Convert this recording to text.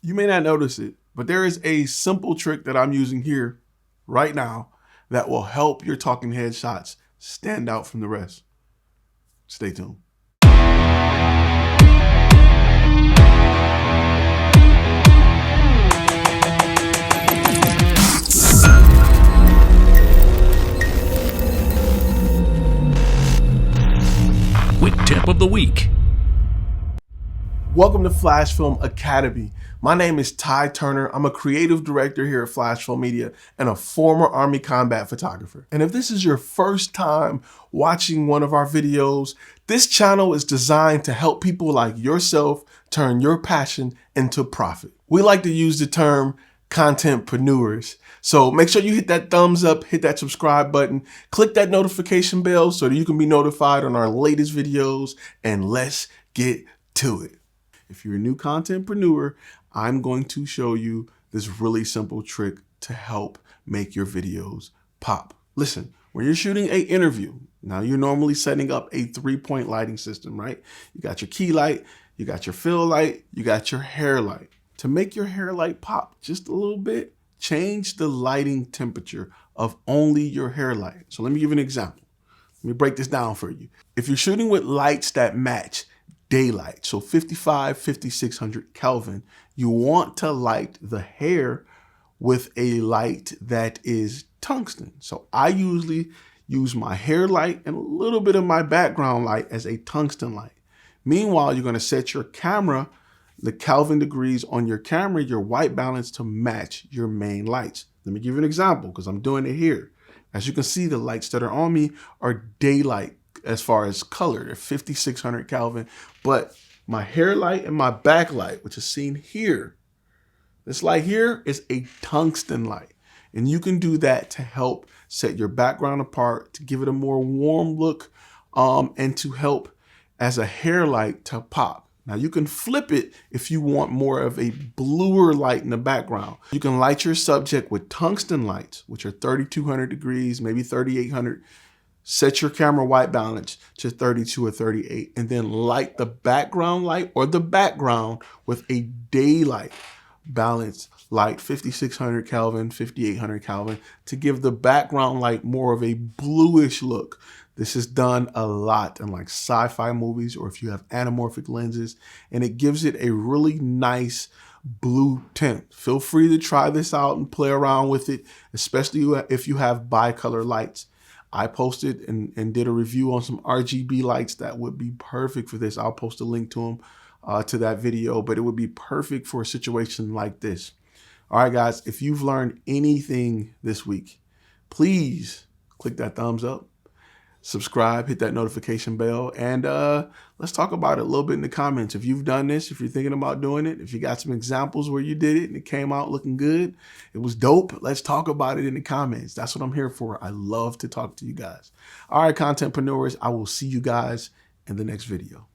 You may not notice it, but there is a simple trick that I'm using here right now that will help your talking head shots stand out from the rest. Stay tuned. Quick tip of the week. Welcome to FlashFilm Academy. My name is Ty Turner. I'm a creative director here at FlashFilm Media and a former Army combat photographer. And if this is your first time watching one of our videos, this channel is designed to help people like yourself turn your passion into profit. We like to use the term contentpreneurs. So make sure you hit that thumbs up, hit that subscribe button, click that notification bell so that you can be notified on our latest videos, and let's get to it. If you're a new contentpreneur, I'm going to show you this really simple trick to help make your videos pop. Listen, when you're shooting an interview, now you're normally setting up a 3-point lighting system, right? You got your key light, you got your fill light, you got your hair light. To make your hair light pop just a little bit, change the lighting temperature of only your hair light. So let me give you an example. Let me break this down for you. If you're shooting with lights that match daylight, so 5600 Kelvin, you want to light the hair with a light that is tungsten. So I usually use my hair light and a little bit of my background light as a tungsten light. Meanwhile, you're going to set your camera, the Kelvin degrees on your camera, your white balance to match your main lights. Let me give you an example because I'm doing it here. As you can see, the lights that are on me are daylight as far as color. They're 5600 Kelvin, but my hair light and my backlight, which is seen here, this light here is a tungsten light. And you can do that to help set your background apart, to give it a more warm look, and to help as a hair light to pop. Now you can flip it if you want more of a bluer light in the background. You can light your subject with tungsten lights, which are 3200 degrees, maybe 3800. Set your camera white balance to 32 or 38, and then light the background light or the background with a daylight balance light, 5600 Kelvin, 5800 Kelvin, to give the background light more of a bluish look. This is done a lot in like sci-fi movies or if you have anamorphic lenses, and it gives it a really nice blue tint. Feel free to try this out and play around with it, especially if you have bicolor lights. I posted and did a review on some RGB lights that would be perfect for this. I'll post a link to them to that video, but it would be perfect for a situation like this. All right, guys, if you've learned anything this week, please click that thumbs up, subscribe, hit that notification bell, and let's talk about it a little bit in the comments. If you've done this, if you're thinking about doing it, if you got some examples where you did it and it came out looking good, it was dope, let's talk about it in the comments. That's what I'm here for. I love to talk to you guys. All right, contentpreneurs, I will see you guys in the next video.